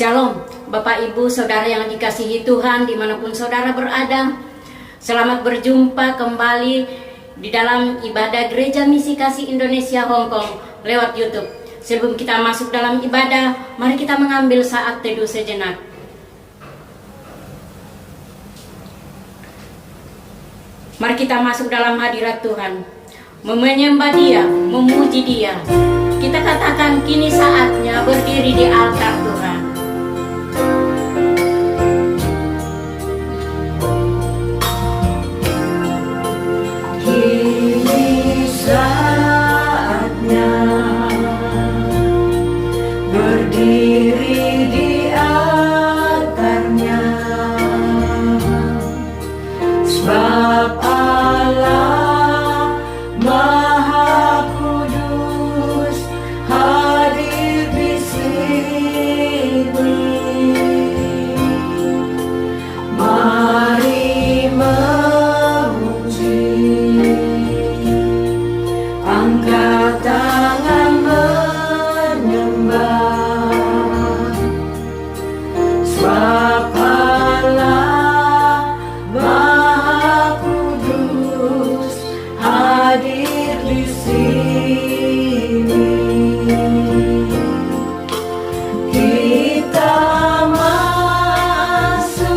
Shalom, Bapak Ibu Saudara yang dikasihi Tuhan dimanapun saudara berada. Selamat berjumpa kembali di dalam ibadah Gereja Misi Kasih Indonesia Hong Kong lewat YouTube. Sebelum kita masuk dalam ibadah, mari kita mengambil saat teduh sejenak. Mari kita masuk dalam hadirat Tuhan, menyembah Dia, memuji Dia. Kita katakan kini saatnya berdiri di altar Tuhan. Kini saatnya berdiri di altarnya, sebab Allah Maha Kudus hadir di sini. Mari memuji, angkat tangan menyembah, sebab Allah Maha Kudus hadir di sini. Kita masuk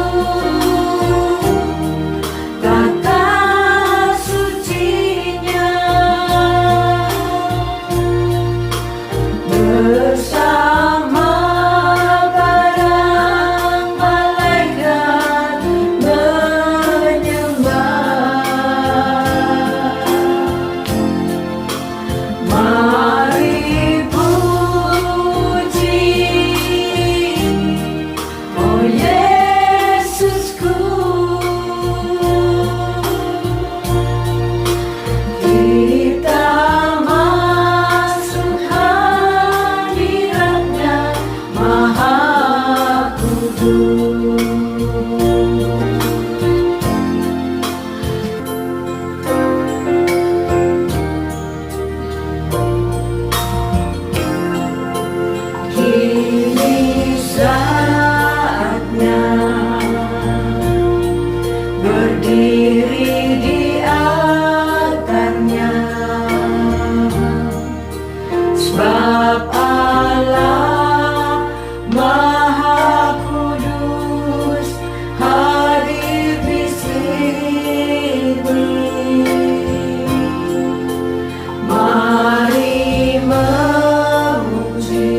kata sucinya bersama para malaikat menyembah. Mari puji, oh Yesusku. Kita masuk hadiratnya Maha Kudus. Kini saatnya berdiri di altarnya, sebab Allah Maha Kudus hadir di sini. Mari memuji,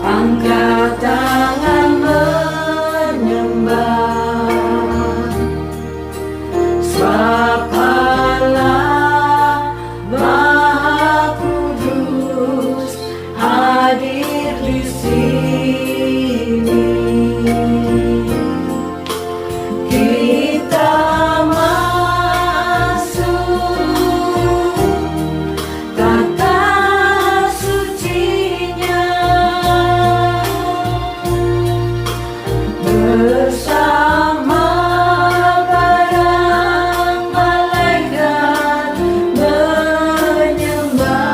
angkat tangan menyembah, sebab Allah Maha Kudus hadir di sini. Kita masuk kata sucinya bersama para malaikat menyembah.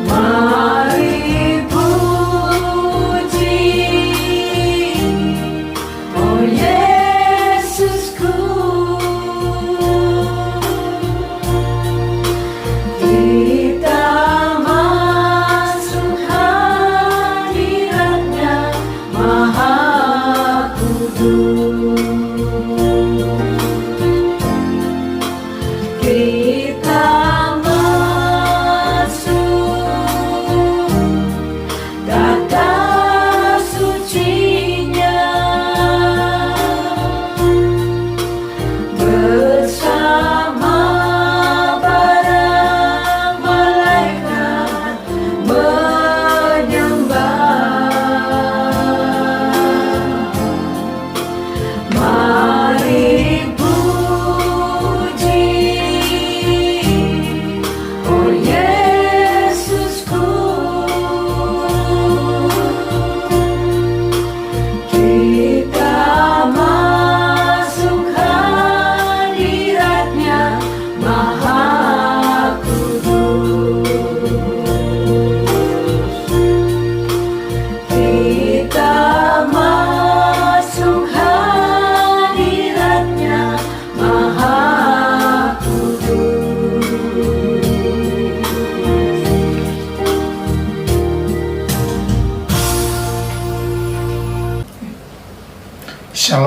Mari puji, oh Yesusku. Kita masuk hadiratnya Maha Kudus. Kita masuk kata sucinya bersama para malaikat menyembah. Mari puji, oh Yesusku. Kita masuk hadiratnya Maha Kudus.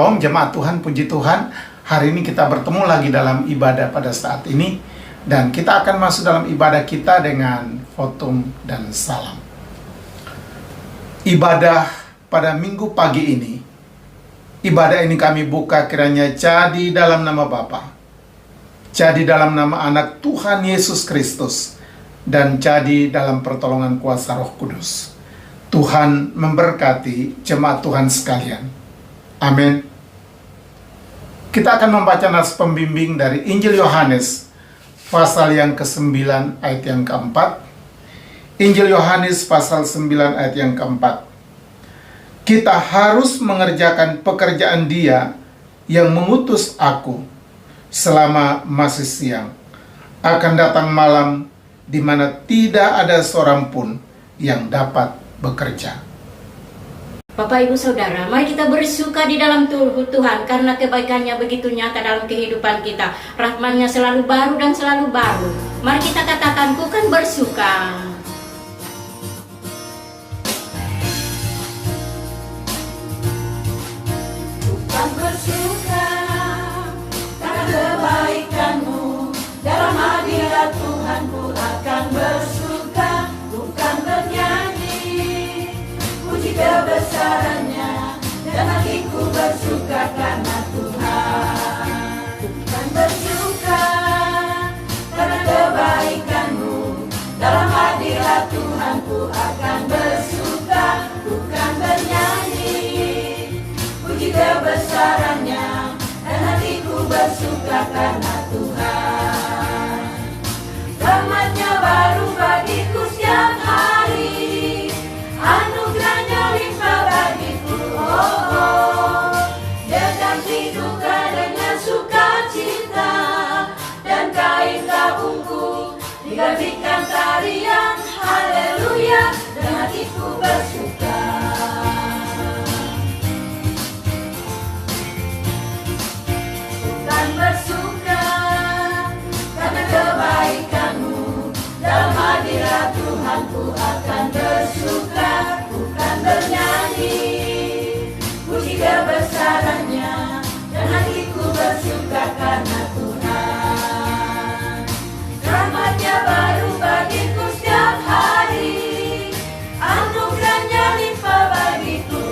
Shalom jemaat Tuhan, puji Tuhan. Hari ini kita bertemu lagi dalam ibadah pada saat ini. Dan kita akan masuk dalam ibadah kita dengan votum dan salam. Ibadah pada minggu pagi ini, ibadah ini kami buka kiranya jadi dalam nama Bapa, jadi dalam nama Anak Tuhan Yesus Kristus, dan jadi dalam pertolongan kuasa Roh Kudus. Tuhan memberkati jemaat Tuhan sekalian. Amin. Kita akan membaca nas pembimbing dari Injil Yohanes pasal yang ke-9 ayat yang ke-4. Injil Yohanes pasal 9 ayat yang ke-4. Kita harus mengerjakan pekerjaan Dia yang mengutus aku selama masih siang. Akan datang malam di mana tidak ada seorang pun yang dapat bekerja. Bapak Ibu Saudara, mari kita bersuka di dalam Tuhan karena kebaikannya begitu nyata dalam kehidupan kita. Rahmat-Nya selalu baru dan selalu baru. Mari kita katakan, ku kan bersuka. Ku kan bersuka karena kebaikan-Mu. Dalam hadirat Tuhan ku akan bersuka. Ku kan bernyanyi puji kebesaran-Nya, dan hatiku bersuka karena Tuhan. Ku kan bersuka karena kebaikan-Mu. Dalam hadirat Tuhan ku akan bersuka. Ku kan bernyanyi puji kebesaran-Nya, dan hatiku bersuka karena Tuhan. Rahmat-Nya baru bagiku setiap hari, anugerah-Nya limpah bagiku, Dia ganti duka dengan sukacita, dan kain tabungku digantikan tarian, haleluya, dan hatiku bersuka. Bukan bersuka karena kebaikan-Mu. Dalam hadirat Tuhan ku akan bersuka. Bukan bernyanyi puji kebesaran-Nya, dan hatiku bersuka karena Tuhan. Rahmat-Nya baru bagiku setiap hari, anugerah-Nya limpah bagiku,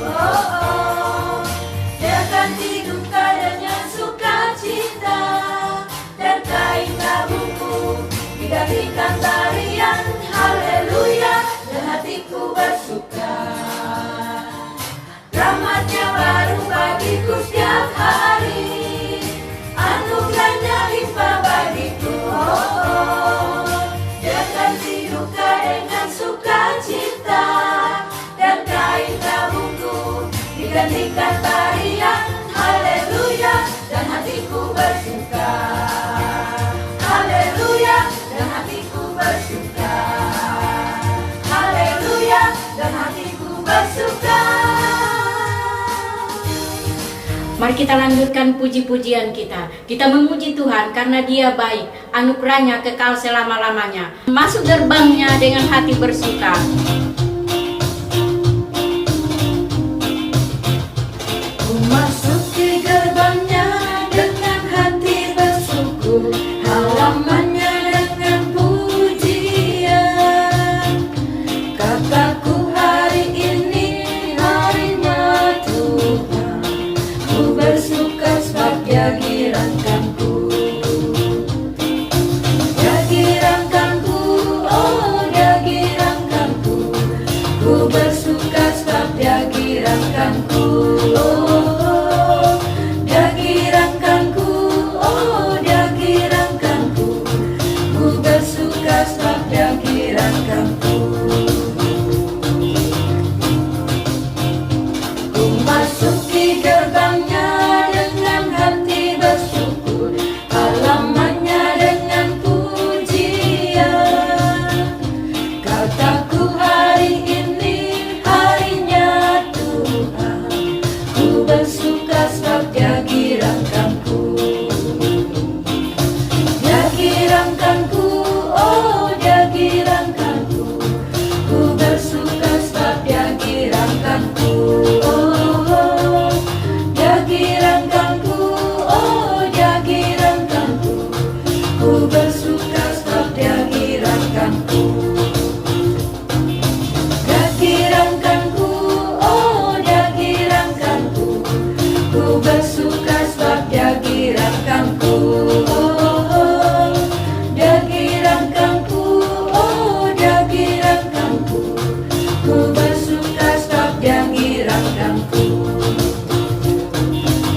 Dia ganti duka dengan sukacita, dan kain tabungku digantikan tarian, haleluya, dan hatiku bersuka. Rahmat-Nya baru bagiku setiap hari, anugerah-Nya limpah bagiku, Dia ganti duka dengan sukacita, dan kain tabungku digantikan tarian, haleluya, dan hatiku bersuka. Haleluya, dan hatiku bersuka. Haleluya, dan hatiku bersuka. Mari kita lanjutkan puji-pujian kita. Kita memuji Tuhan karena Dia baik, anugerah-Nya kekal selama-lamanya. Masuk gerbang-Nya dengan hati bersuka. Ku masuki gerbang-Nya dengan hati bersyukur, halaman-Nya dengan pujian. Kataku hari ini hari-Nya Tuhan, ku bersuka sebab Dia girangkanku. Dia girangkanku, Dia girangkanku.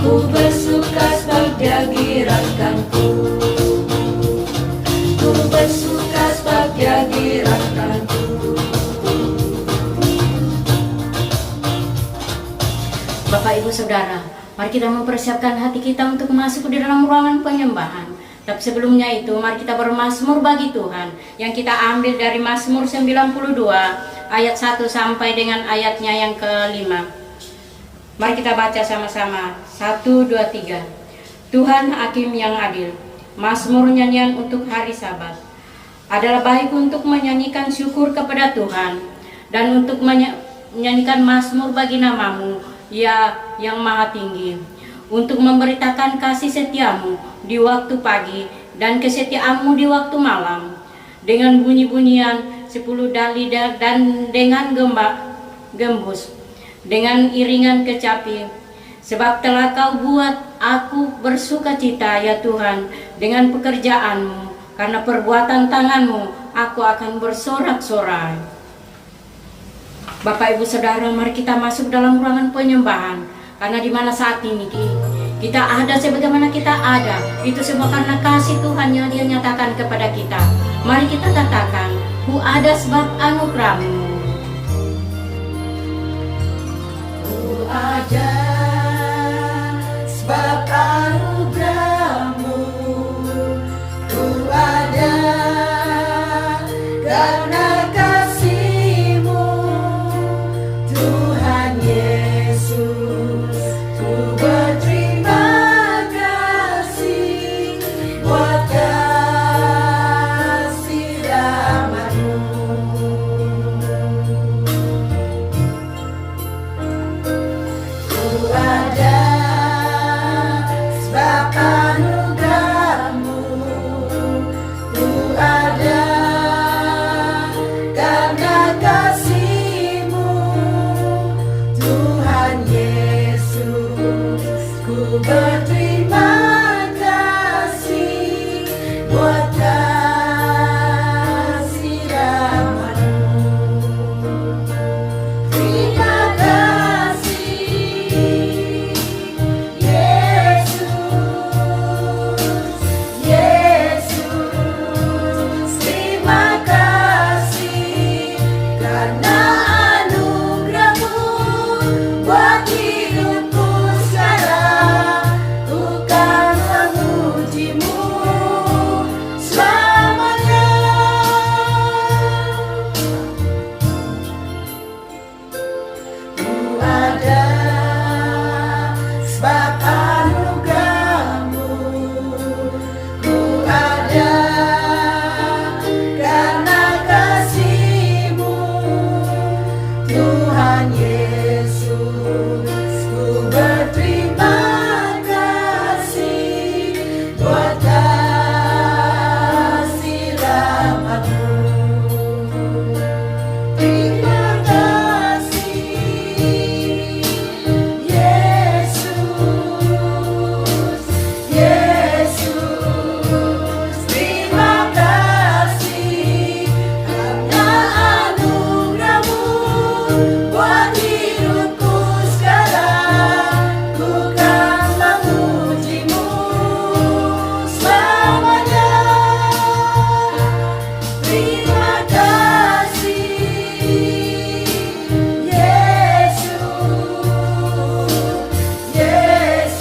Ku bersuka sebab Dia girakanku. Ku bersuka sebab Dia girakanku. Bapak Ibu Saudara, mari kita mempersiapkan hati kita untuk masuk di dalam ruangan penyembahan. Tapi sebelumnya itu, mari kita bermazmur bagi Tuhan yang kita ambil dari Mazmur 92 ayat 1 sampai dengan ayatnya yang kelima. Mari kita baca sama-sama. 1, 2, 3. Tuhan Hakim yang adil, Mazmur nyanyian untuk hari Sabat. Adalah baik untuk menyanyikan syukur kepada Tuhan dan untuk menyanyikan mazmur bagi nama-Mu, Ya yang Maha Tinggi, untuk memberitakan kasih setiamu di waktu pagi dan kesetiaanmu di waktu malam, dengan bunyi-bunyian 10 dali dan dengan gembus, dengan iringan kecapi. Sebab telah Kau buat aku bersuka cita, ya Tuhan, dengan pekerjaanmu, karena perbuatan tanganmu aku akan bersorak-sorai. Bapak Ibu Saudara, mari kita masuk dalam ruangan penyembahan. Karena di mana saat ini kita ada sebagaimana kita ada, itu semua karena kasih Tuhan yang Dia nyatakan kepada kita. Mari kita katakan, ku ada sebab anugerah-Mu. Ku ada sebab anugerah-Mu. Ku ada karena kasih-Mu, Tuhan Yesus. Ku berterima kasih buat kasih rahmat-Mu. Ku ada sebab anugerah-Mu. Ku ada karena kasih-Mu, Tuhan Yesus. Ku berterima kasih buat kasih rahmat-Mu. Terima kasih Yesus, Yesus. Terima kasih karena anugerah-Mu buat hidupku sekarang. Ku kan memuji-Mu selamanya. Ku ada sebab anugerah-Mu. Ku ada karena kasih-Mu, Tuhan Yesus. Ku berterima kasih buat kasih rahmat-Mu. Terima kasih Yesus, Yesus. Terima kasih karena anugerah-Mu buat hidupku sekarang. Ku kan memuji-Mu selamanya. Terima kasih Yesus, Yesus.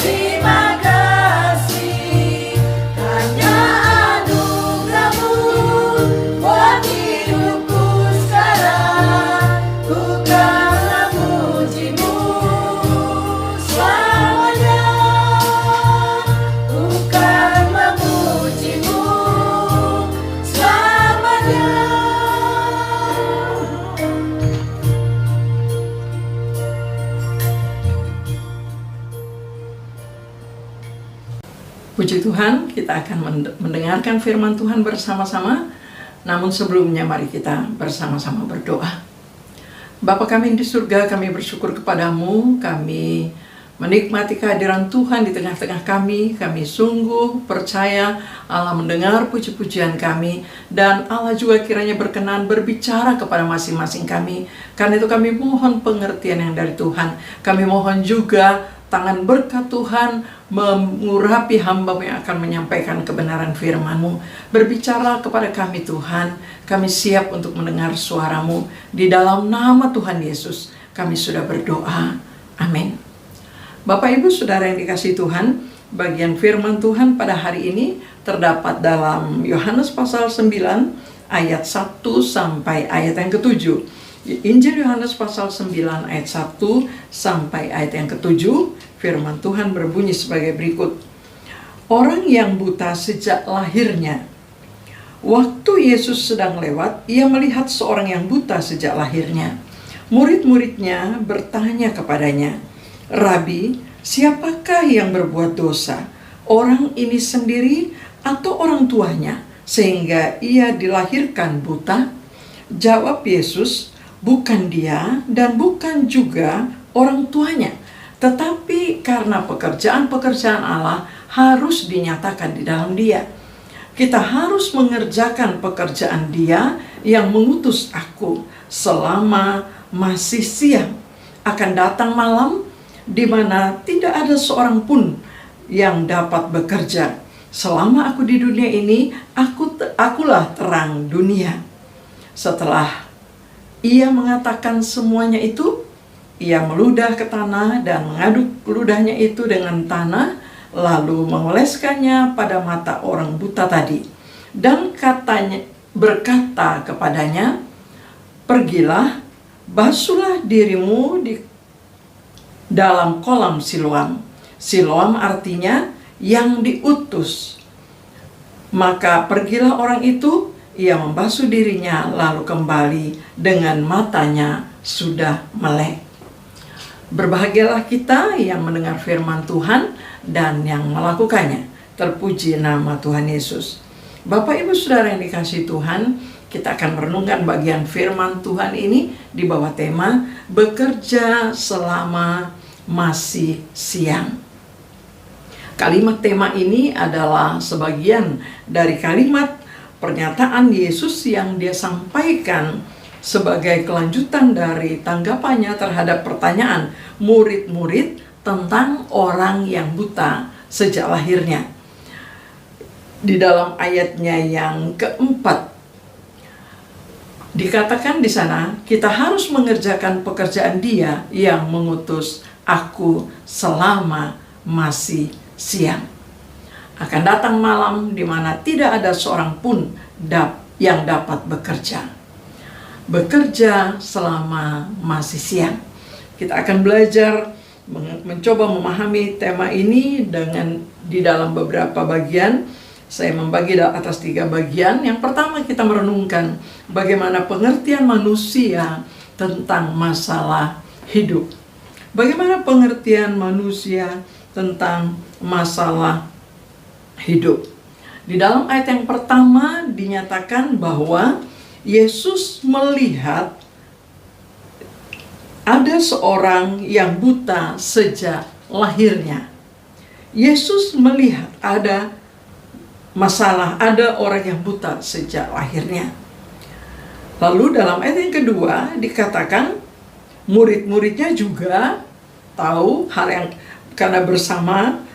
Terima kasih hanya anugerah-Mu buat hidupku sekarang. Ku kan memuji-Mu selamanya. Ku kan memuji-Mu selamanya. Puji Tuhan, kita akan mendengarkan firman Tuhan bersama-sama. Namun sebelumnya mari kita bersama-sama berdoa. Bapa kami di surga, kami bersyukur kepadamu. Kami menikmati kehadiran Tuhan di tengah-tengah kami. Kami sungguh percaya Allah mendengar puji-pujian kami, dan Allah juga kiranya berkenan berbicara kepada masing-masing kami. Karena itu kami mohon pengertian yang dari Tuhan. Kami mohon juga tangan berkat Tuhan mengurapi hamba yang akan menyampaikan kebenaran firman-Mu. Berbicara kepada kami Tuhan, kami siap untuk mendengar suara-Mu. Di dalam nama Tuhan Yesus kami sudah berdoa. Amin. Bapak Ibu Saudara yang dikasihi Tuhan, bagian firman Tuhan pada hari ini terdapat dalam Yohanes pasal 9 ayat 1 sampai ayat yang ke-7. Injil Yohanes pasal 9 ayat 1 sampai ayat yang ke-7, firman Tuhan berbunyi sebagai berikut. Orang yang buta sejak lahirnya. Waktu Yesus sedang lewat, ia melihat seorang yang buta sejak lahirnya. Murid-muridnya bertanya kepadanya, Rabi, siapakah yang berbuat dosa? Orang ini sendiri atau orang tuanya, sehingga ia dilahirkan buta? Jawab Yesus, bukan dia dan bukan juga orang tuanya, tetapi karena pekerjaan-pekerjaan Allah harus dinyatakan di dalam dia. Kita harus mengerjakan pekerjaan Dia yang mengutus aku selama masih siang. Akan datang malam di mana tidak ada seorang pun yang dapat bekerja. Selama aku di dunia ini, akulah terang dunia. Setelah ia mengatakan semuanya itu, ia meludah ke tanah dan mengaduk ludahnya itu dengan tanah, lalu mengoleskannya pada mata orang buta tadi. Dan berkata kepadanya, pergilah, basuhlah dirimu di dalam kolam Siloam. Siloam artinya yang diutus. Maka pergilah orang itu, ia membasuh dirinya lalu kembali dengan matanya sudah melek. Berbahagialah kita yang mendengar firman Tuhan dan yang melakukannya. Terpuji nama Tuhan Yesus. Bapak Ibu Saudara yang dikasihi Tuhan, kita akan merenungkan bagian firman Tuhan ini di bawah tema bekerja selama masih siang. Kalimat tema ini adalah sebagian dari kalimat pernyataan Yesus yang dia sampaikan sebagai kelanjutan dari tanggapannya terhadap pertanyaan murid-murid tentang orang yang buta sejak lahirnya. Di dalam ayatnya yang keempat, dikatakan di sana, kita harus mengerjakan pekerjaan Dia yang mengutus aku selama masih siang. Akan datang malam di mana tidak ada seorang pun yang dapat bekerja. Bekerja selama masih siang. Kita akan belajar mencoba memahami tema ini di dalam beberapa bagian. Saya membagi atas 3 bagian. Yang pertama, kita merenungkan bagaimana pengertian manusia tentang masalah hidup. Bagaimana pengertian manusia tentang masalah hidup. Di dalam ayat yang pertama dinyatakan bahwa Yesus melihat ada seorang yang buta sejak lahirnya. Yesus melihat ada orang yang buta sejak lahirnya. Lalu dalam ayat yang kedua dikatakan murid-muridnya juga tahu hal yang, karena bersama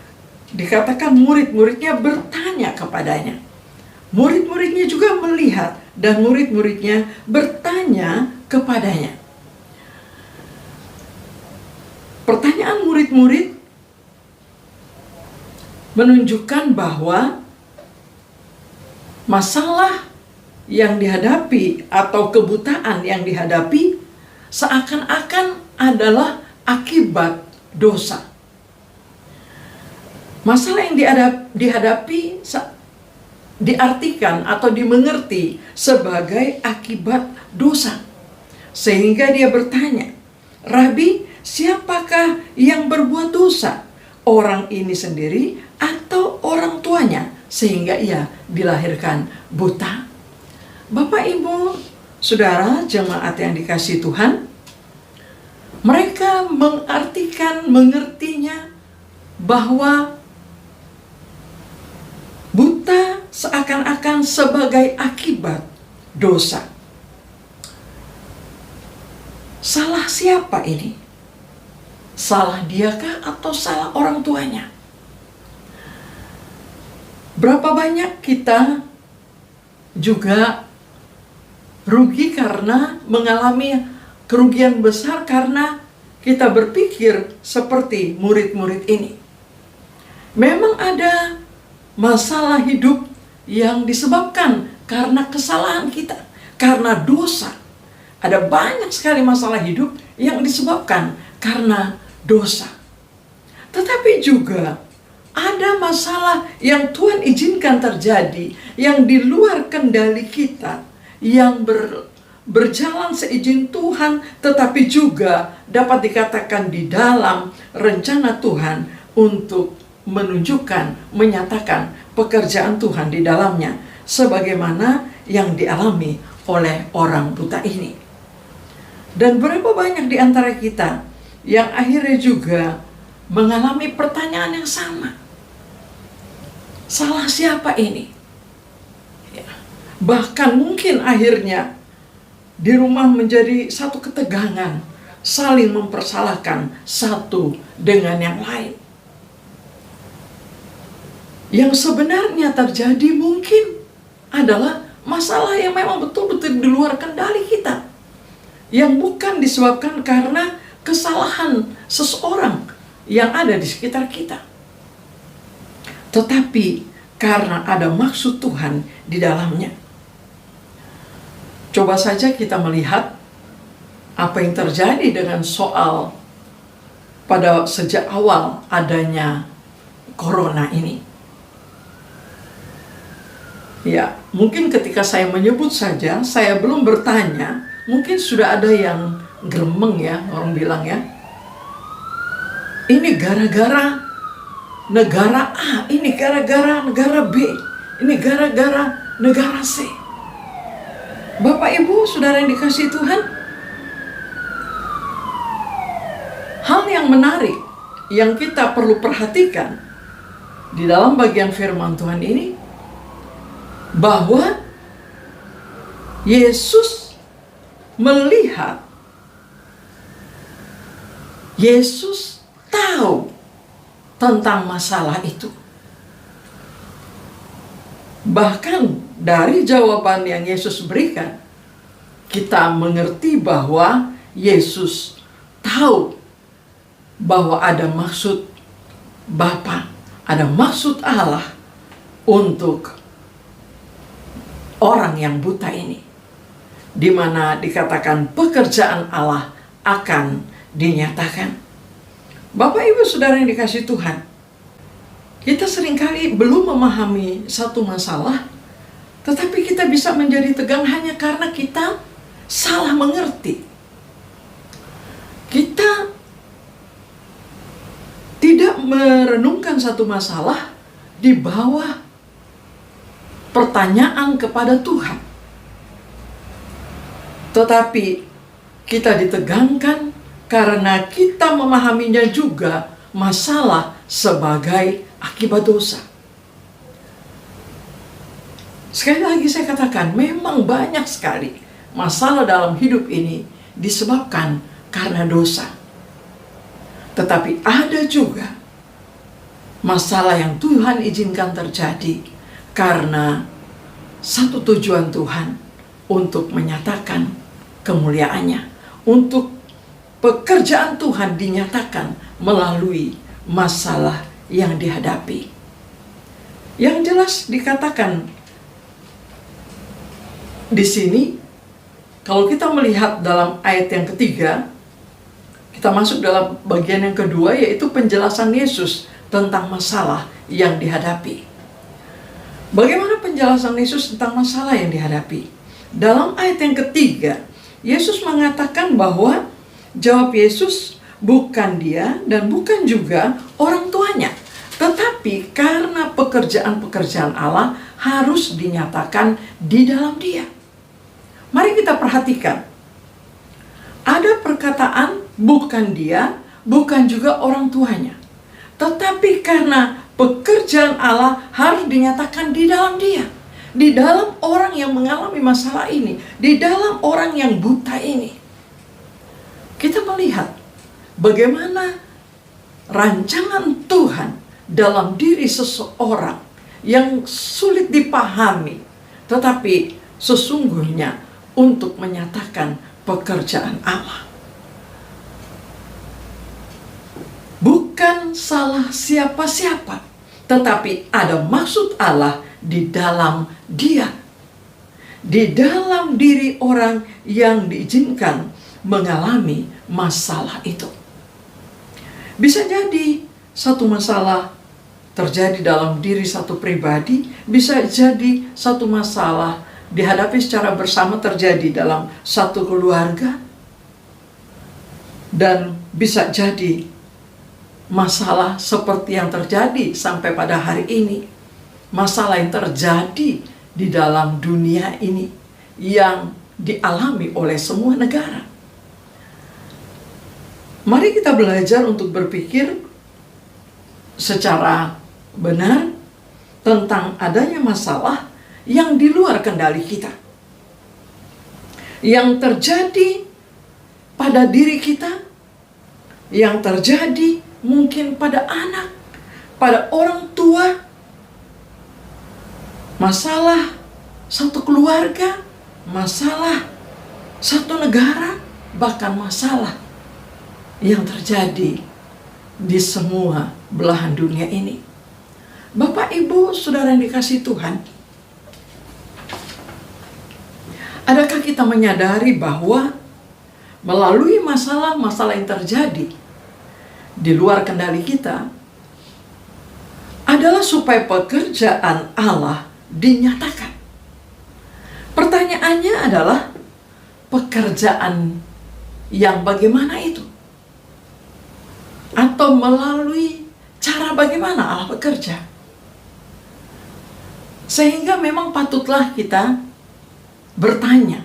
dikatakan murid-muridnya bertanya kepadanya. Murid-muridnya juga melihat dan murid-muridnya bertanya kepadanya. Pertanyaan murid-murid menunjukkan bahwa masalah yang dihadapi atau kebutaan yang dihadapi seakan-akan adalah akibat dosa. Masalah yang dihadapi diartikan atau dimengerti sebagai akibat dosa. Sehingga dia bertanya, Rabi, siapakah yang berbuat dosa? Orang ini sendiri atau orang tuanya? Sehingga ia dilahirkan buta. Bapak, Ibu, Saudara, jemaat yang dikasihi Tuhan, Mereka mengertinya bahwa buta seakan-akan sebagai akibat dosa. Salah siapa ini? Salah diakah atau salah orang tuanya? Berapa banyak kita juga rugi karena mengalami kerugian besar karena kita berpikir seperti murid-murid ini. Memang ada masalah hidup yang disebabkan karena kesalahan kita, karena dosa. Ada banyak sekali masalah hidup yang disebabkan karena dosa. Tetapi juga ada masalah yang Tuhan izinkan terjadi, yang di luar kendali kita, yang berjalan seizin Tuhan, tetapi juga dapat dikatakan di dalam rencana Tuhan untuk menunjukkan, menyatakan pekerjaan Tuhan di dalamnya, sebagaimana yang dialami oleh orang buta ini. Dan berapa banyak di antara kita yang akhirnya juga mengalami pertanyaan yang sama. Salah siapa ini? Ya. Bahkan mungkin akhirnya di rumah menjadi satu ketegangan, saling mempersalahkan satu dengan yang lain. Yang sebenarnya terjadi mungkin adalah masalah yang memang betul-betul di luar kendali kita, yang bukan disebabkan karena kesalahan seseorang yang ada di sekitar kita, tetapi karena ada maksud Tuhan di dalamnya. Coba saja kita melihat apa yang terjadi dengan soal pada sejak awal adanya corona ini. Ya, mungkin ketika saya menyebut saja, saya belum bertanya, mungkin sudah ada yang gremeng ya, orang bilang ya. Ini gara-gara negara A, ini gara-gara negara B, ini gara-gara negara C. Bapak Ibu, saudara yang dikasihi Tuhan, hal yang menarik yang kita perlu perhatikan di dalam bagian firman Tuhan ini, bahwa Yesus melihat, Yesus tahu tentang masalah itu. Bahkan dari jawaban yang Yesus berikan, kita mengerti bahwa Yesus tahu bahwa ada maksud Bapa, ada maksud Allah untuk orang yang buta ini, di mana dikatakan pekerjaan Allah akan dinyatakan. Bapak Ibu saudara yang dikasihi Tuhan, kita seringkali belum memahami satu masalah, tetapi kita bisa menjadi tegang hanya karena kita salah mengerti. Kita tidak merenungkan satu masalah di bawah pertanyaan kepada Tuhan, tetapi kita ditegangkan karena kita memahaminya juga masalah sebagai akibat dosa. Sekali lagi saya katakan, memang banyak sekali masalah dalam hidup ini disebabkan karena dosa. Tetapi ada juga masalah yang Tuhan izinkan terjadi karena satu tujuan Tuhan untuk menyatakan kemuliaannya, untuk pekerjaan Tuhan dinyatakan melalui masalah yang dihadapi. Yang jelas dikatakan di sini, kalau kita melihat dalam ayat yang ketiga, kita masuk dalam bagian yang kedua, yaitu penjelasan Yesus tentang masalah yang dihadapi. Bagaimana penjelasan Yesus tentang masalah yang dihadapi? Dalam ayat yang ketiga, Yesus mengatakan bahwa jawab Yesus, bukan dia dan bukan juga orang tuanya, tetapi karena pekerjaan-pekerjaan Allah harus dinyatakan di dalam dia. Mari kita perhatikan. Ada perkataan bukan dia, bukan juga orang tuanya. Tetapi karena pekerjaan Allah harus dinyatakan di dalam dia, di dalam orang yang mengalami masalah ini, di dalam orang yang buta ini. Kita melihat bagaimana rancangan Tuhan dalam diri seseorang yang sulit dipahami, tetapi sesungguhnya untuk menyatakan pekerjaan Allah. Bukan salah siapa-siapa, tetapi ada maksud Allah di dalam dia, di dalam diri orang yang diizinkan mengalami masalah itu. Bisa jadi satu masalah terjadi dalam diri satu pribadi, bisa jadi satu masalah dihadapi secara bersama terjadi dalam satu keluarga, dan bisa jadi masalah seperti yang terjadi sampai pada hari ini, masalah yang terjadi di dalam dunia ini yang dialami oleh semua negara. Mari kita belajar untuk berpikir secara benar tentang adanya masalah yang di luar kendali kita, yang terjadi pada diri kita, yang terjadi mungkin pada anak, pada orang tua, masalah satu keluarga, masalah satu negara, bahkan masalah yang terjadi di semua belahan dunia ini. Bapak, Ibu, Saudara yang dikasihi Tuhan, adakah kita menyadari bahwa melalui masalah-masalah yang terjadi di luar kendali kita adalah supaya pekerjaan Allah dinyatakan? Pertanyaannya adalah, pekerjaan yang bagaimana itu? Atau melalui cara bagaimana Allah bekerja? Sehingga memang patutlah kita bertanya,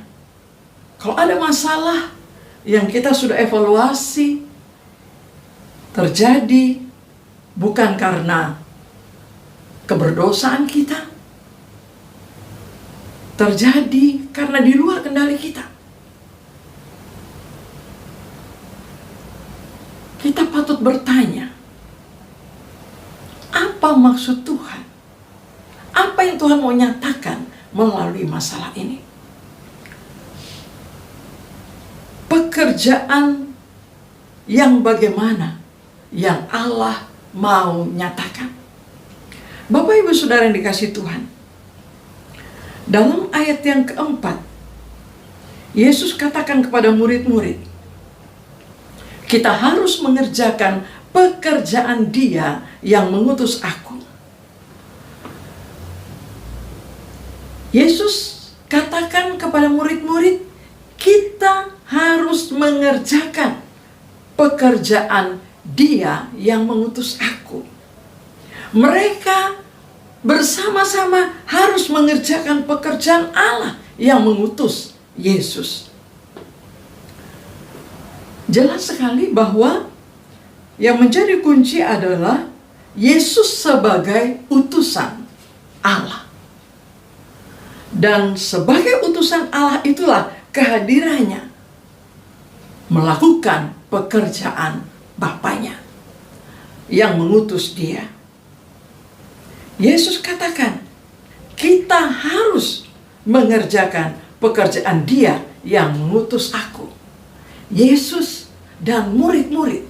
kalau ada masalah yang kita sudah evaluasi terjadi bukan karena keberdosaan kita, terjadi karena di luar kendali kita, kita patut bertanya, apa maksud Tuhan? Apa yang Tuhan mau nyatakan melalui masalah ini? Pekerjaan yang bagaimana yang Allah mau nyatakan? Bapak, Ibu, Saudara yang dikasihi Tuhan, dalam ayat yang keempat, Yesus katakan kepada murid-murid, kita harus mengerjakan pekerjaan Dia yang mengutus aku. Yesus katakan kepada murid-murid, kita harus mengerjakan pekerjaan Dia yang mengutus aku. Mereka bersama-sama harus mengerjakan pekerjaan Allah yang mengutus Yesus. Jelas sekali bahwa yang menjadi kunci adalah Yesus sebagai utusan Allah. Dan sebagai utusan Allah itulah kehadirannya melakukan pekerjaan Bapanya yang mengutus Dia. Yesus katakan, kita harus mengerjakan pekerjaan Dia yang mengutus aku. Yesus dan murid-murid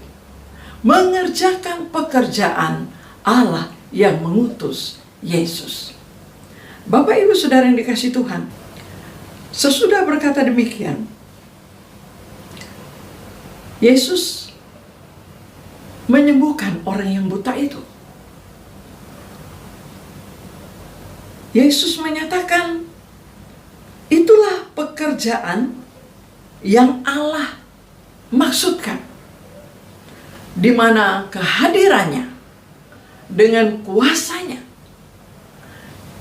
mengerjakan pekerjaan Allah yang mengutus Yesus. Bapak, Ibu, Saudara yang dikasihi Tuhan, sesudah berkata demikian, Yesus menyembuhkan orang yang buta itu. Yesus menyatakan, itulah pekerjaan yang Allah maksudkan, di mana kehadirannya dengan kuasanya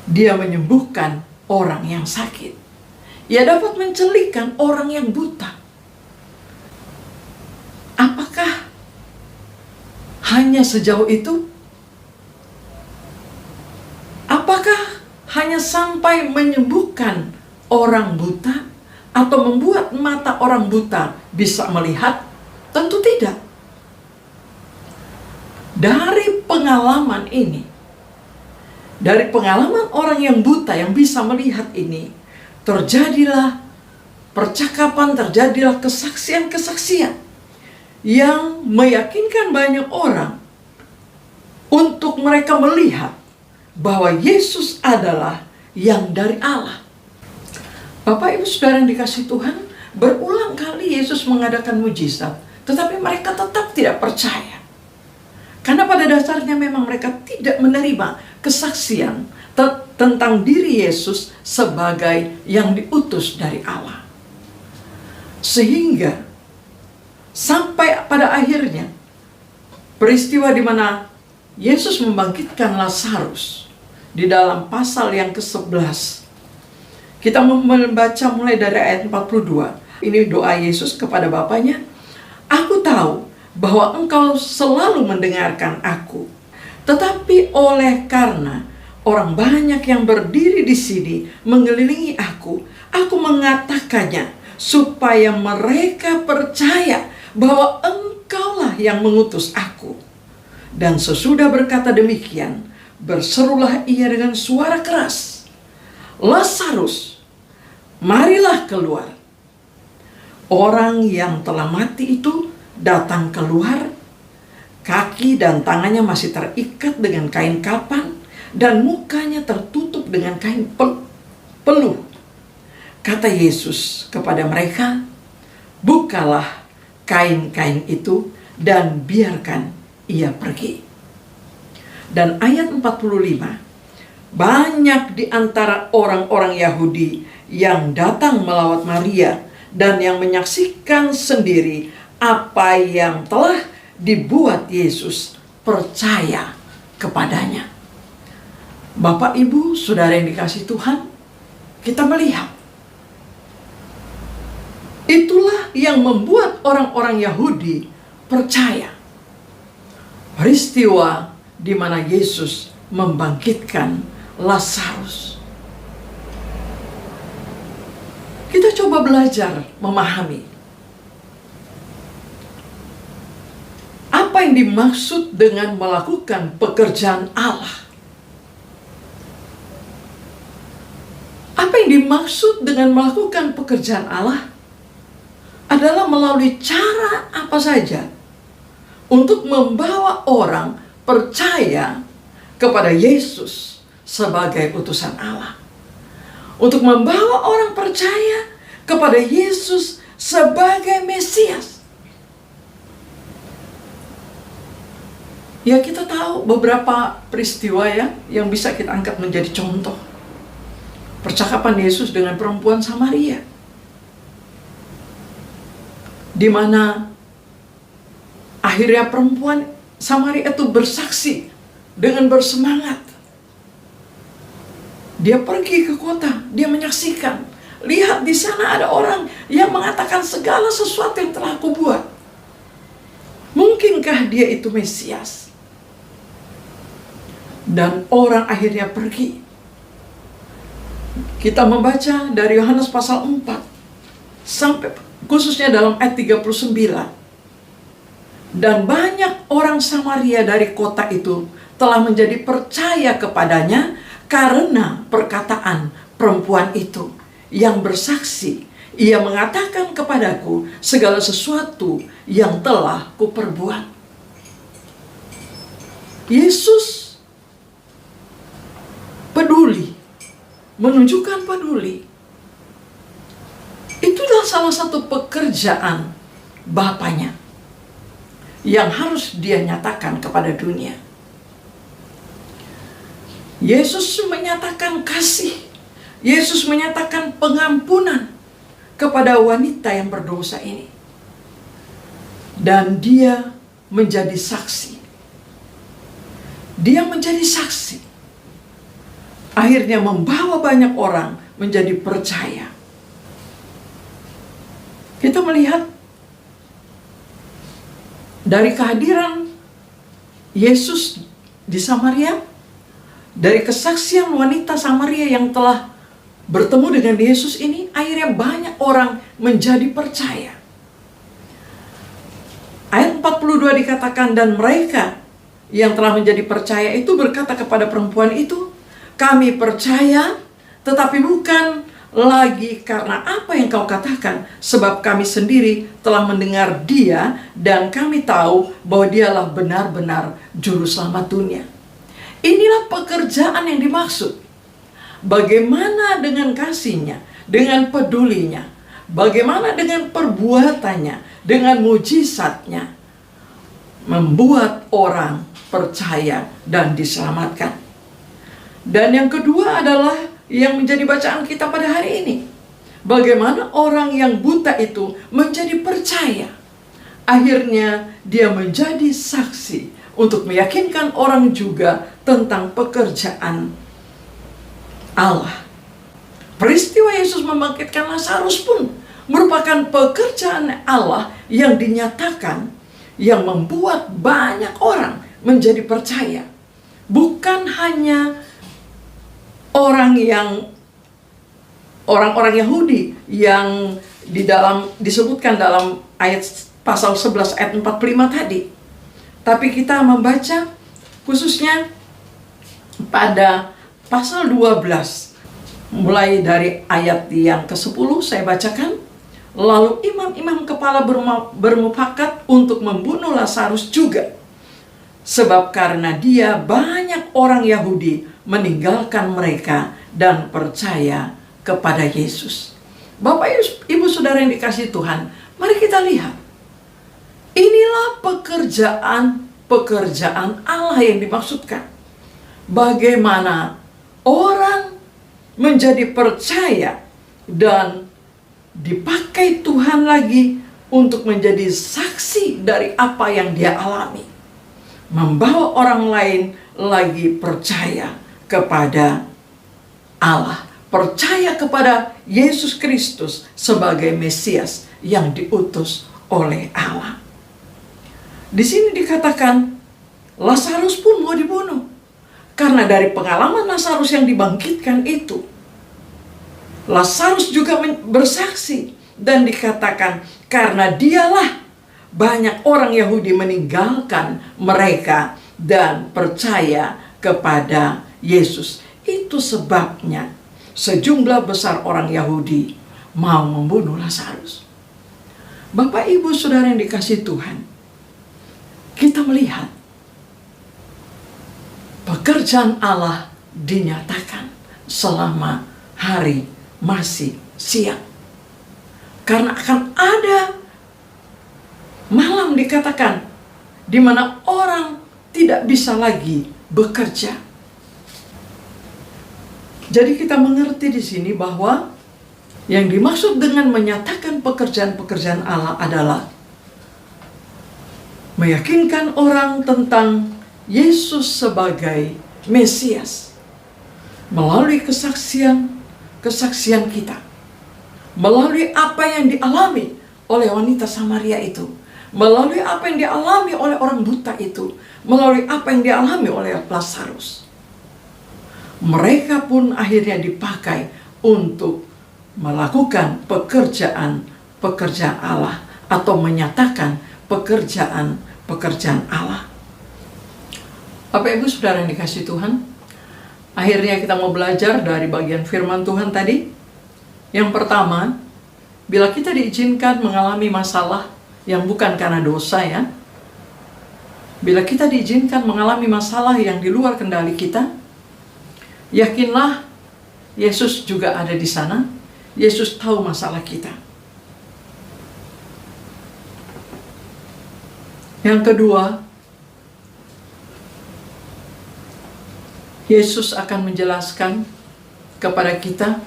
Dia menyembuhkan orang yang sakit. Ia dapat mencelikkan orang yang buta. hanya sejauh itu? Apakah hanya sampai menyembuhkan orang buta atau membuat mata orang buta bisa melihat? Tentu tidak. Dari pengalaman ini, dari pengalaman orang yang buta yang bisa melihat ini, terjadilah percakapan, terjadilah kesaksian-kesaksian yang meyakinkan banyak orang untuk mereka melihat bahwa Yesus adalah yang dari Allah. Bapak Ibu Saudara yang dikasihi Tuhan, berulang kali Yesus mengadakan mujizat, tetapi mereka tetap tidak percaya. Karena pada dasarnya memang mereka tidak menerima kesaksian tentang diri Yesus sebagai yang diutus dari Allah. Sehingga sampai pada akhirnya peristiwa di mana Yesus membangkitkan Lazarus di dalam pasal yang ke-11. Kita membaca mulai dari ayat 42. Ini doa Yesus kepada Bapaknya. Aku tahu bahwa engkau selalu mendengarkan aku. Tetapi oleh karena orang banyak yang berdiri di sini mengelilingi aku mengatakannya supaya mereka percaya bahwa engkaulah yang mengutus aku. Dan sesudah berkata demikian, berserulah ia dengan suara keras, Lazarus, marilah keluar. Orang yang telah mati itu datang keluar, kaki dan tangannya masih terikat dengan kain kapan, dan mukanya tertutup dengan kain peluh. Kata Yesus kepada mereka, bukalah kain-kain itu dan biarkan ia pergi. Dan ayat 45, banyak di antara orang-orang Yahudi yang datang melawat Maria dan yang menyaksikan sendiri apa yang telah dibuat Yesus percaya kepadanya. Bapak, Ibu, Saudara yang dikasihi Tuhan, kita melihat itulah yang membuat orang-orang Yahudi percaya. Peristiwa di mana Yesus membangkitkan Lazarus. Kita coba belajar memahami apa yang dimaksud dengan melakukan pekerjaan Allah. Apa yang dimaksud dengan melakukan pekerjaan Allah adalah melalui cara apa saja untuk membawa orang percaya kepada Yesus sebagai utusan Allah. Untuk membawa orang percaya kepada Yesus sebagai Mesias. Ya, kita tahu beberapa peristiwa yang bisa kita angkat menjadi contoh. Percakapan Yesus dengan perempuan Samaria, di mana akhirnya perempuan Samaria itu bersaksi dengan bersemangat. Dia pergi ke kota, dia menyaksikan. Lihat, di sana ada orang yang mengatakan segala sesuatu yang telah aku buat. Mungkinkah dia itu Mesias? Dan orang akhirnya pergi. Kita membaca dari Yohanes pasal 4 sampai khususnya dalam ayat 39. Dan banyak orang Samaria dari kota itu telah menjadi percaya kepadanya karena perkataan perempuan itu yang bersaksi, ia mengatakan kepadaku segala sesuatu yang telah kuperbuat. Yesus peduli, menunjukkan peduli. Itulah salah satu pekerjaan Bapaknya yang harus dia nyatakan kepada dunia. Yesus menyatakan kasih. Yesus menyatakan pengampunan kepada wanita yang berdosa ini. Dan dia menjadi saksi. Dia menjadi saksi. Akhirnya membawa banyak orang menjadi percaya. Kita melihat dari kehadiran Yesus di Samaria, dari kesaksian wanita Samaria yang telah bertemu dengan Yesus ini, akhirnya banyak orang menjadi percaya. Ayat 42 dikatakan, dan mereka yang telah menjadi percaya itu berkata kepada perempuan itu, kami percaya, tetapi bukan lagi karena apa yang kau katakan, sebab kami sendiri telah mendengar dia, dan kami tahu bahwa dialah benar-benar juru selamat dunia. Inilah pekerjaan yang dimaksud. Bagaimana dengan kasihnya, dengan pedulinya, bagaimana dengan perbuatannya, dengan mujizatnya, membuat orang percaya dan diselamatkan. Dan yang kedua adalah yang menjadi bacaan kita pada hari ini. Bagaimana orang yang buta itu menjadi percaya. Akhirnya dia menjadi saksi untuk meyakinkan orang juga tentang pekerjaan Allah. Peristiwa Yesus membangkitkan Lazarus pun merupakan pekerjaan Allah yang dinyatakan, yang membuat banyak orang menjadi percaya. Bukan hanya orang-orang Yahudi yang disebutkan dalam ayat pasal 11 ayat 45 tadi. Tapi kita membaca khususnya pada pasal 12, mulai dari ayat yang ke-10 saya bacakan. Lalu imam-imam kepala bermufakat untuk membunuh Lazarus juga, sebab karena dia banyak orang Yahudi meninggalkan mereka dan percaya kepada Yesus. Bapak Ibu Saudara yang dikasihi Tuhan, mari kita lihat. Inilah pekerjaan Allah yang dimaksudkan. Bagaimana orang menjadi percaya dan dipakai Tuhan lagi untuk menjadi saksi dari apa yang dia alami. Membawa orang lain lagi percaya kepada Allah. Percaya kepada Yesus Kristus sebagai Mesias yang diutus oleh Allah. Di sini dikatakan Lazarus pun mau dibunuh. Karena dari pengalaman Lazarus yang dibangkitkan itu, Lazarus juga bersaksi dan dikatakan karena dialah banyak orang Yahudi meninggalkan mereka dan percaya kepada Yesus. Itu sebabnya sejumlah besar orang Yahudi mau membunuh Lazarus. Bapak Ibu Saudara yang dikasihi Tuhan, kita melihat pekerjaan Allah dinyatakan selama hari masih siang. Karena akan ada malam dikatakan di mana orang tidak bisa lagi bekerja. Jadi kita mengerti di sini bahwa yang dimaksud dengan menyatakan pekerjaan-pekerjaan Allah adalah meyakinkan orang tentang Yesus sebagai Mesias melalui kesaksian kita, melalui apa yang dialami oleh wanita Samaria itu, melalui apa yang dialami oleh orang buta itu, melalui apa yang dialami oleh Lazarus. Mereka pun akhirnya dipakai untuk melakukan pekerjaan Allah atau menyatakan pekerjaan Allah. Bapak Ibu Saudara yang dikasihi Tuhan, akhirnya kita mau belajar dari bagian firman Tuhan tadi. Yang pertama, bila kita diizinkan mengalami masalah yang bukan karena dosa ya, bila kita diizinkan mengalami masalah yang di luar kendali kita, yakinlah Yesus juga ada di sana. Yesus tahu masalah kita. Yang kedua, Yesus akan menjelaskan kepada kita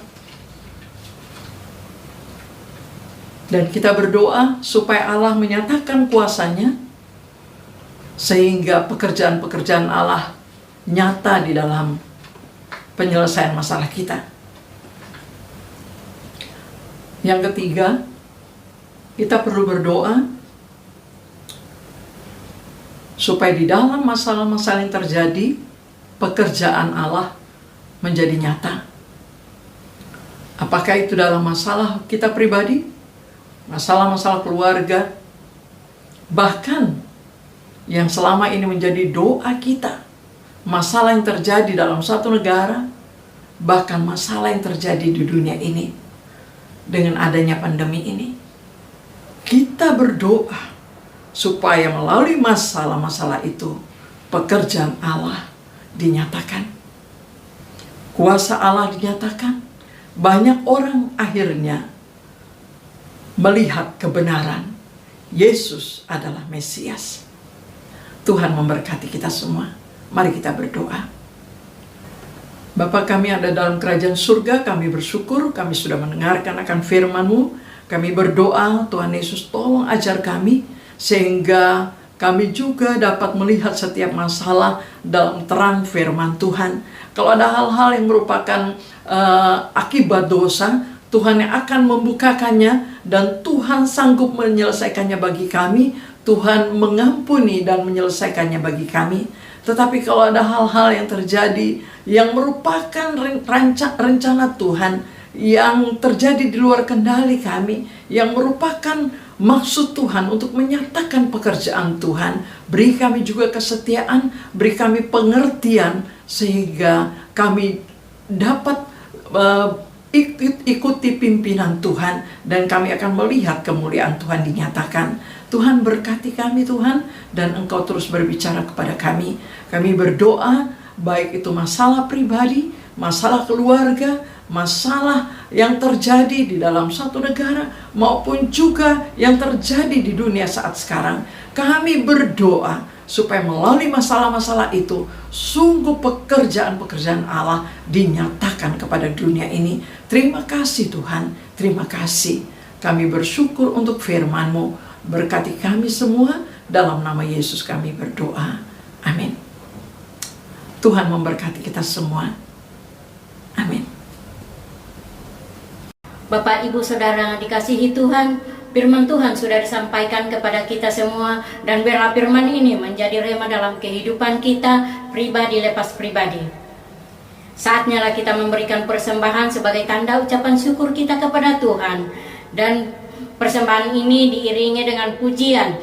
dan kita berdoa supaya Allah menyatakan kuasa-Nya sehingga pekerjaan-pekerjaan Allah nyata di dalam penyelesaian masalah kita. Yang ketiga, kita perlu berdoa supaya di dalam masalah-masalah yang terjadi, pekerjaan Allah menjadi nyata. Apakah itu dalam masalah kita pribadi, masalah-masalah keluarga, bahkan yang selama ini menjadi doa kita, masalah yang terjadi dalam satu negara, bahkan masalah yang terjadi di dunia ini dengan adanya pandemi ini. Kita berdoa supaya melalui masalah-masalah itu pekerjaan Allah dinyatakan, kuasa Allah dinyatakan. Banyak orang akhirnya melihat kebenaran Yesus adalah Mesias. Tuhan memberkati kita semua. Mari kita berdoa. Bapa kami ada dalam kerajaan surga, kami bersyukur kami sudah mendengarkan akan firman-Mu. Kami berdoa, Tuhan Yesus tolong ajar kami, sehingga kami juga dapat melihat setiap masalah dalam terang firman Tuhan. Kalau ada hal-hal yang merupakan akibat dosa, Tuhan yang akan membukakannya, dan Tuhan sanggup menyelesaikannya bagi kami. Tuhan mengampuni dan menyelesaikannya bagi kami. Tetapi kalau ada hal-hal yang terjadi yang merupakan rencana Tuhan, yang terjadi di luar kendali kami, yang merupakan maksud Tuhan untuk menyatakan pekerjaan Tuhan, beri kami juga kesetiaan, beri kami pengertian, sehingga kami dapat ikuti pimpinan Tuhan, dan kami akan melihat kemuliaan Tuhan dinyatakan. Tuhan berkati kami Tuhan, dan Engkau terus berbicara kepada kami. Kami berdoa, baik itu masalah pribadi, masalah keluarga, masalah yang terjadi di dalam satu negara, maupun juga yang terjadi di dunia saat sekarang. Kami berdoa supaya melalui masalah-masalah itu, sungguh pekerjaan-pekerjaan Allah dinyatakan kepada dunia ini. Terima kasih Tuhan, terima kasih. Kami bersyukur untuk firman-Mu. Berkati kami semua, dalam nama Yesus kami berdoa. Amin. Tuhan memberkati kita semua. Amin. Bapak, Ibu, Saudara dikasihi Tuhan, firman Tuhan sudah disampaikan kepada kita semua, dan biarlah firman ini menjadi rema dalam kehidupan kita pribadi lepas pribadi. Saatnya lah kita memberikan persembahan sebagai tanda ucapan syukur kita kepada Tuhan, dan persembahan ini diiringi dengan pujian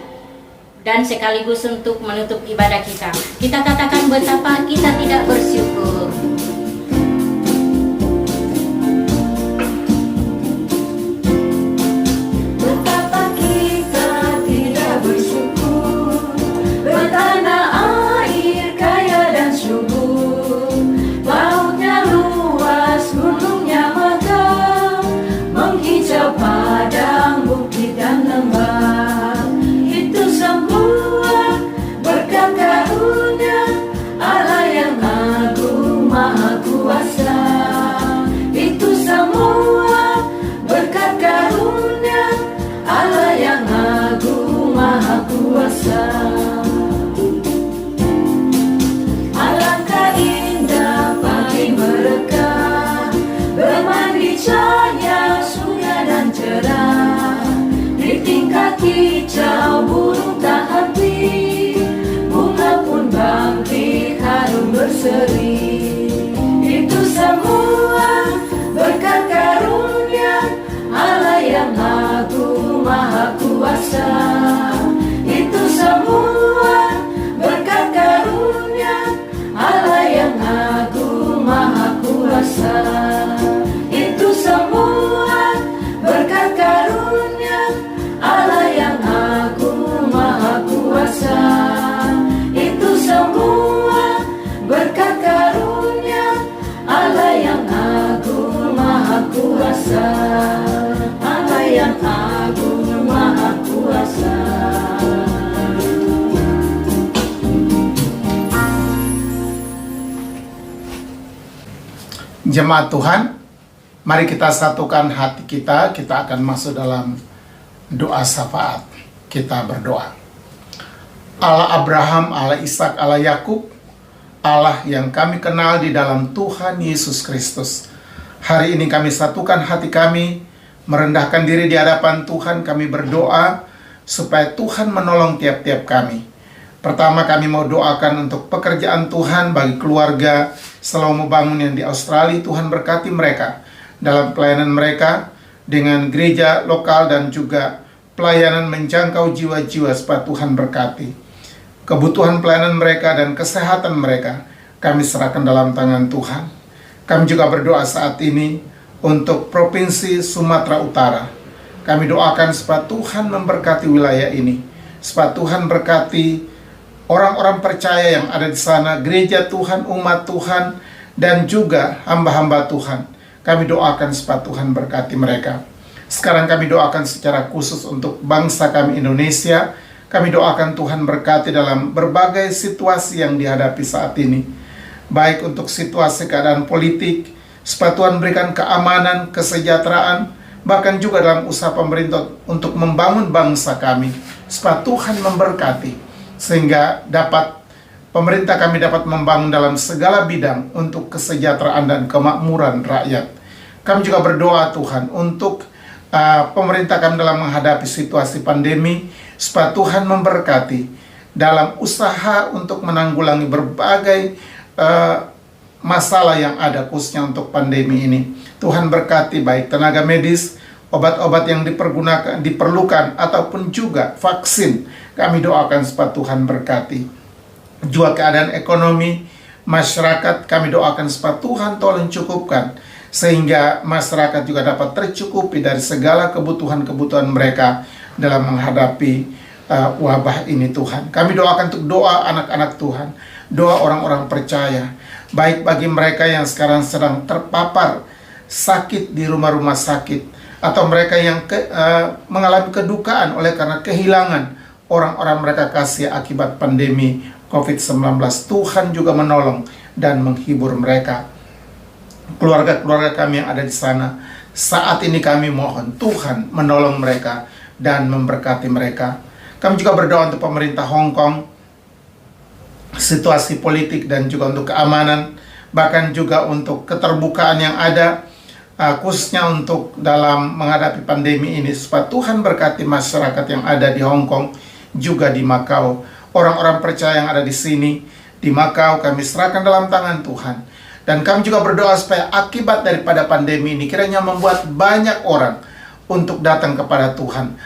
dan sekaligus untuk menutup ibadah kita. Kita katakan betapa kita tidak bersyukur. Alangkah indah pagi mereka, bermandi cahaya surga dan cerah. Di tingkat hijau burung tak henti, bunga pun bangkit harum berseri. Itu semua berkat karunia Allah yang agung maha kuasa. Itu semua berkat karunia Allah yang agung maha kuasa. Itu semua berkat karunia Allah yang agung maha kuasa. Itu semua berkat karunia Allah yang agung maha kuasa. Allah yang agung maha kuasa. Jemaat Tuhan, mari kita satukan hati kita. Kita akan masuk dalam doa syafaat. Kita berdoa. Allah Abraham, Allah Ishak, Allah Yakub, Allah yang kami kenal di dalam Tuhan Yesus Kristus. Hari ini kami satukan hati kami, merendahkan diri di hadapan Tuhan. Kami berdoa supaya Tuhan menolong tiap-tiap kami. Pertama, kami mau doakan untuk pekerjaan Tuhan bagi keluarga Shalom Membangun yang di Australia. Tuhan berkati mereka dalam pelayanan mereka dengan gereja lokal dan juga pelayanan menjangkau jiwa-jiwa, supaya Tuhan berkati. Kebutuhan pelayanan mereka dan kesehatan mereka kami serahkan dalam tangan Tuhan. Kami juga berdoa saat ini untuk Provinsi Sumatera Utara. Kami doakan supaya Tuhan memberkati wilayah ini, supaya Tuhan berkati orang-orang percaya yang ada di sana, gereja Tuhan, umat Tuhan, dan juga hamba-hamba Tuhan. Kami doakan supaya Tuhan berkati mereka. Sekarang kami doakan secara khusus untuk bangsa kami Indonesia. Kami doakan Tuhan berkati dalam berbagai situasi yang dihadapi saat ini. Baik untuk situasi keadaan politik, supaya Tuhan berikan keamanan, kesejahteraan, bahkan juga dalam usaha pemerintah untuk membangun bangsa kami, supaya Tuhan memberkati, sehingga pemerintah kami dapat membangun dalam segala bidang untuk kesejahteraan dan kemakmuran rakyat. Kami juga berdoa Tuhan untuk pemerintah kami dalam menghadapi situasi pandemi, supaya Tuhan memberkati dalam usaha untuk menanggulangi berbagai masalah yang ada, khususnya untuk pandemi ini. Tuhan berkati baik tenaga medis, obat-obat yang diperlukan, ataupun juga vaksin. Kami doakan supaya Tuhan berkati. Juga keadaan ekonomi masyarakat, kami doakan supaya Tuhan tolong cukupkan, sehingga masyarakat juga dapat tercukupi dari segala kebutuhan-kebutuhan mereka dalam menghadapi wabah ini Tuhan. Kami doakan untuk doa anak-anak Tuhan, doa orang-orang percaya, baik bagi mereka yang sekarang sedang terpapar sakit di rumah-rumah sakit, atau mereka yang mengalami kedukaan oleh karena kehilangan orang-orang mereka kasih akibat pandemi COVID-19. Tuhan juga menolong dan menghibur mereka. Keluarga-keluarga kami yang ada di sana, saat ini kami mohon Tuhan menolong mereka dan memberkati mereka. Kami juga berdoa untuk pemerintah Hong Kong, situasi politik dan juga untuk keamanan, bahkan juga untuk keterbukaan yang ada, khususnya untuk dalam menghadapi pandemi ini, supaya Tuhan berkati masyarakat yang ada di Hong Kong, juga di Macau. Orang-orang percaya yang ada di sini, di Macau, kami serahkan dalam tangan Tuhan. Dan kami juga berdoa supaya akibat daripada pandemi ini kiranya membuat banyak orang untuk datang kepada Tuhan,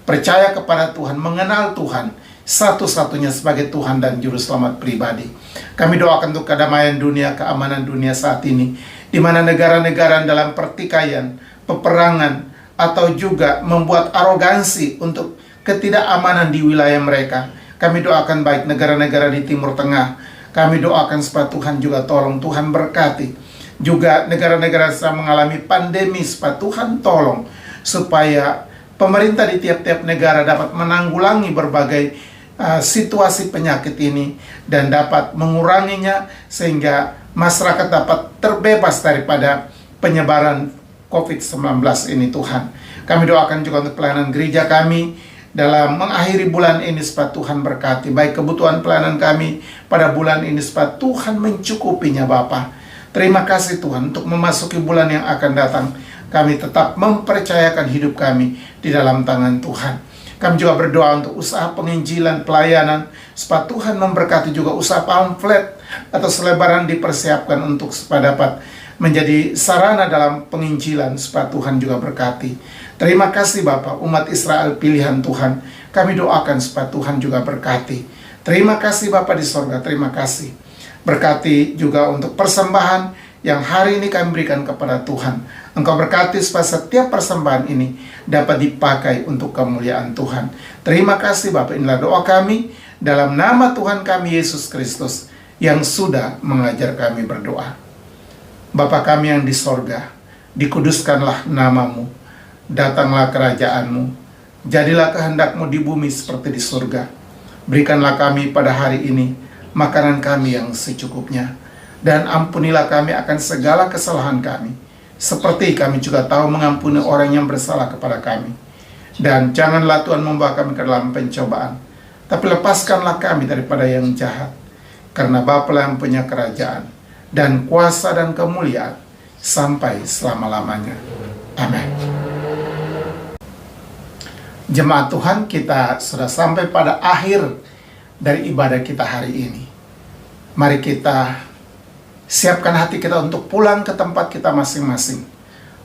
percaya kepada Tuhan, mengenal Tuhan satu-satunya sebagai Tuhan dan Juru Selamat pribadi. Kami doakan untuk kedamaian dunia, keamanan dunia saat ini, di mana negara-negara dalam pertikaian, peperangan, atau juga membuat arogansi untuk ketidakamanan di wilayah mereka. Kami doakan baik negara-negara di Timur Tengah. Kami doakan supaya Tuhan juga tolong, Tuhan berkati. Juga negara-negara sedang mengalami pandemi, supaya Tuhan tolong, supaya pemerintah di tiap-tiap negara dapat menanggulangi berbagai situasi penyakit ini dan dapat menguranginya, sehingga masyarakat dapat terbebas daripada penyebaran COVID-19 ini Tuhan. Kami doakan juga untuk pelayanan gereja kami dalam mengakhiri bulan ini, supaya Tuhan berkati baik kebutuhan pelayanan kami pada bulan ini, supaya Tuhan mencukupinya Bapa. Terima kasih Tuhan untuk memasuki bulan yang akan datang. Kami tetap mempercayakan hidup kami di dalam tangan Tuhan. Kami juga berdoa untuk usaha penginjilan, pelayanan, supaya Tuhan memberkati juga usaha pamflet atau selebaran dipersiapkan untuk supaya dapat menjadi sarana dalam penginjilan, supaya Tuhan juga berkati. Terima kasih Bapak, umat Israel pilihan Tuhan. Kami doakan supaya Tuhan juga berkati. Terima kasih Bapak di sorga, terima kasih. Berkati juga untuk persembahan yang hari ini kami berikan kepada Tuhan. Engkau berkati supaya setiap persembahan ini dapat dipakai untuk kemuliaan Tuhan. Terima kasih Bapak, inilah doa kami dalam nama Tuhan kami Yesus Kristus yang sudah mengajar kami berdoa. Bapa kami yang di sorga, dikuduskanlah namamu, datanglah kerajaanmu, jadilah kehendakmu di bumi seperti di surga. Berikanlah kami pada hari ini makanan kami yang secukupnya, dan ampunilah kami akan segala kesalahan kami, seperti kami juga tahu mengampuni orang yang bersalah kepada kami. Dan janganlah Tuhan membawa kami ke dalam pencobaan, tapi lepaskanlah kami daripada yang jahat, karena Bapa yang punya kerajaan, dan kuasa dan kemuliaan, sampai selama-lamanya. Amin. Jemaat Tuhan, kita sudah sampai pada akhir dari ibadah kita hari ini. Mari kita siapkan hati kita untuk pulang ke tempat kita masing-masing.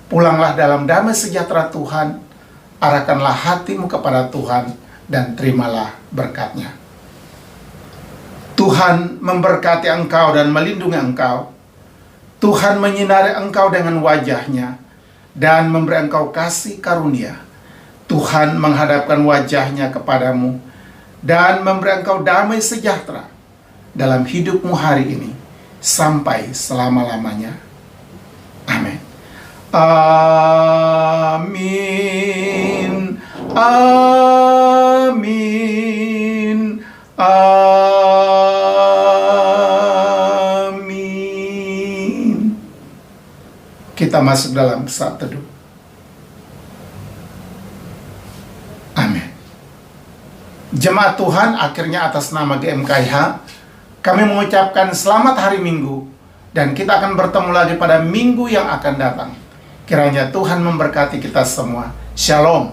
Pulanglah dalam damai sejahtera Tuhan, arahkanlah hatimu kepada Tuhan, dan terimalah berkat-Nya. Tuhan memberkati engkau dan melindungi engkau. Tuhan menyinari engkau dengan wajah-Nya dan memberi engkau kasih karunia. Tuhan menghadapkan wajah-Nya kepadamu dan memberi engkau damai sejahtera dalam hidupmu hari ini sampai selama-lamanya. Amin. Amin. Amin. Amin. Kita masuk dalam saat teduh. Amin. Jemaat Tuhan, akhirnya atas nama GMKIH kami mengucapkan selamat hari Minggu, dan kita akan bertemu lagi pada minggu yang akan datang. Kiranya Tuhan memberkati kita semua. Shalom.